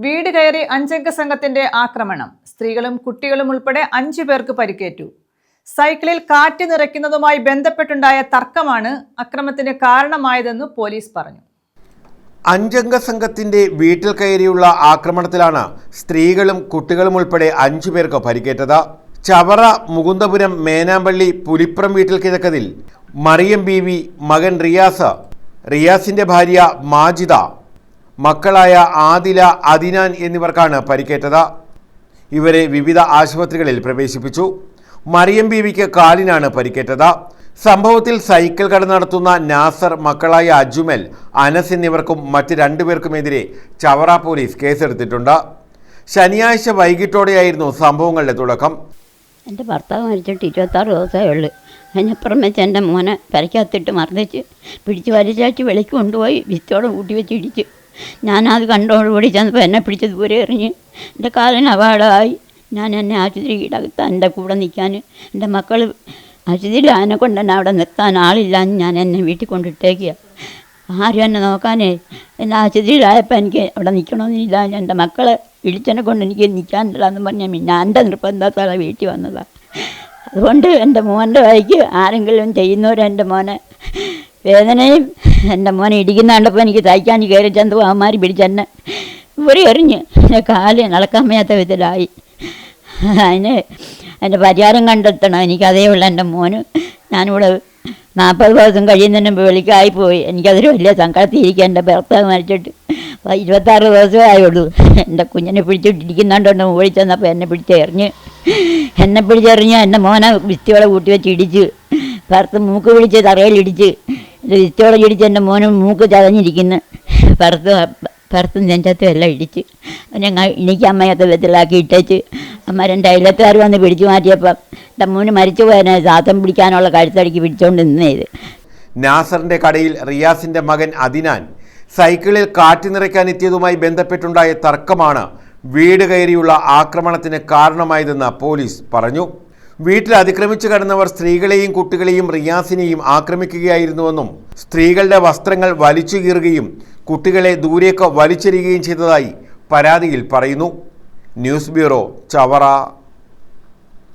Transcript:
വീട് കയറി 5 സംഘത്തിന്റെ ആക്രമണം. സ്ത്രീകളും കുട്ടികളും ഉൾപ്പെടെ 5 പേർക്ക് പരിക്കേറ്റു. സൈക്കിളിൽ കാറ്റ് നിറയ്ക്കുന്നതുമായി ബന്ധപ്പെട്ടുണ്ടായ തർക്കമാണ് അക്രമത്തിന് കാരണമായതെന്ന് പോലീസ് പറഞ്ഞു. 5 സംഘത്തിന്റെ വീട്ടിൽ കയറിയുള്ള ആക്രമണത്തിലാണ് സ്ത്രീകളും കുട്ടികളും ഉൾപ്പെടെ 5 പേർക്ക് പരിക്കേറ്റത്. ചവറ മുകുന്ദപുരം മേനാമ്പള്ളി പുലിപ്രം വീട്ടിൽ കിഴക്കതിൽ മറിയം ബീവി, മകൻ റിയാസിന്റെ ഭാര്യ മാജിദ, മക്കളായ ആദില, അദിനാൻ എന്നിവർക്കാണ് പരിക്കേറ്റത്. ഇവരെ വിവിധ ആശുപത്രികളിൽ പ്രവേശിപ്പിച്ചു. മറിയം ബീവിക്ക് കാലിനാണ് പരിക്കേറ്റത്. സംഭവത്തിൽ സൈക്കിൾ കട നടത്തുന്ന നാസർ, മക്കളായ അജുമൽ, അനസ് എന്നിവർക്കും മറ്റ് 2 പേർക്കുമെതിരെ ചവറ പോലീസ് കേസെടുത്തിട്ടുണ്ട്. ശനിയാഴ്ച വൈകിട്ടോടെയായിരുന്നു സംഭവങ്ങളുടെ തുടക്കം. എൻ്റെ ഭർത്താവ് മരിച്ചിട്ട് 26 ദിവസമേ ഉള്ളൂ. അതിനപ്പുറം വെച്ച് എൻ്റെ മോനെ പെരയ്ക്കകത്തിട്ട് മർദ്ദിച്ച് പിടിച്ച് വലിച്ചാച്ച് വെളിക്ക് കൊണ്ടുപോയി വിത്തോടെ കൂട്ടി വെച്ച് ഇടിച്ച്. ഞാനത് കണ്ടോടുകൂടി ചെന്നപ്പോൾ എന്നെ പിടിച്ച് ദൂരെ എറിഞ്ഞ് എൻ്റെ കാലിന് അപകടമായി. എന്നെ ആശുപത്രി കിടത്താൻ എൻ്റെ കൂടെ നിൽക്കാൻ എൻ്റെ മക്കൾ ആശുപത്രിയിൽ അതിനെ കൊണ്ട് തന്നെ അവിടെ നിർത്താൻ ആളില്ലാന്ന് എന്നെ വീട്ടിൽ കൊണ്ടിട്ടേക്കുക. ആരും എന്നെ നോക്കാനേ എന്നെ ആശുപത്രിയിലായപ്പോൾ എനിക്ക് അവിടെ നിൽക്കണമെന്നില്ല. എൻ്റെ മക്കളെ ഇടിച്ചെന്നെ കൊണ്ട് എനിക്ക് നിൽക്കാനില്ലാന്ന് പറഞ്ഞാൽ ഞാൻ എൻ്റെ നിർബന്ധത്താൽ വീട്ടിൽ വന്നതാണ്. അതുകൊണ്ട് എൻ്റെ മോൻ്റെ വഴിക്ക് ആരെങ്കിലും ചെയ്യുന്നവരെൻ്റെ മോനെ വേദനയും എൻ്റെ മോനെ ഇടിക്കുന്ന കണ്ടപ്പോൾ എനിക്ക് തയ്ക്കാൻ കയറി ചെന്ന് അവന്മാർ പിടിച്ചെന്നെ ഇവരെ എറിഞ്ഞ് എൻ്റെ കാല് നടക്കാൻ വയ്യാത്ത വിധത്തിലായി. അതിൻ്റെ പരിഹാരം കണ്ടെത്തണം. എനിക്കതേയുള്ള എൻ്റെ മോന്. ഞാനിവിടെ 40 ദിവസം കഴിയുന്നതിന് വെളിക്കായിപ്പോയി. എനിക്കതൊരു വലിയ സങ്കടത്തിരിക്കുക. എൻ്റെ ഭർത്താവ് മരിച്ചിട്ട് 26 ദിവസമേ ആയുള്ളൂ. എൻ്റെ കുഞ്ഞിനെ പിടിച്ചിട്ടിരിക്കുന്നുണ്ട് ഓടി ചെന്നപ്പോൾ എന്നെ പിടിച്ചെറിഞ്ഞ് എൻ്റെ മോനെ വിത്തിയോടെ കൂട്ടി വെച്ച് ഇടിച്ച് ഭർത്ത് മൂക്ക് പിടിച്ച് തറയിലിടിച്ച് വിത്തിയോടെ ഇടിച്ച് എൻ്റെ മോന് മൂക്ക് ചതഞ്ഞിരിക്കുന്നു. ഭർത്തും നെഞ്ചത്തും എല്ലാം ഇടിച്ച് ഞങ്ങൾ എനിക്ക് അമ്മയത്തെ വിധത്തിലാക്കി ഇട്ടേച്ച് അമ്മരെൻ്റെ അയലത്തുകാർ വന്ന് പിടിച്ചു മാറ്റിയപ്പം എൻ്റെ മോന് മരിച്ചു പോയതിനെ ശ്വാസം പിടിക്കാനുള്ള കഴുത്തടിക്ക് പിടിച്ചുകൊണ്ട് നിന്നത്. നാസറിൻ്റെ കടയിൽ റിയാസിൻ്റെ മകൻ അദിനാൻ സൈക്കിളിൽ കാറ്റ് നിറയ്ക്കാൻ എത്തിയതുമായി ബന്ധപ്പെട്ടുണ്ടായ തർക്കമാണ് വീട് കയറിയുള്ള ആക്രമണത്തിന് കാരണമായതെന്ന് പോലീസ് പറഞ്ഞു. വീട്ടിൽ അതിക്രമിച്ചു കടന്നവർ സ്ത്രീകളെയും കുട്ടികളെയും റിയാസിനെയും ആക്രമിക്കുകയായിരുന്നുവെന്നും സ്ത്രീകളുടെ വസ്ത്രങ്ങൾ വലിച്ചു കീറുകയും കുട്ടികളെ ദൂരേക്ക് വലിച്ചെറിയുകയും ചെയ്തതായി പരാതിയിൽ പറയുന്നു. News bureau, Chavara.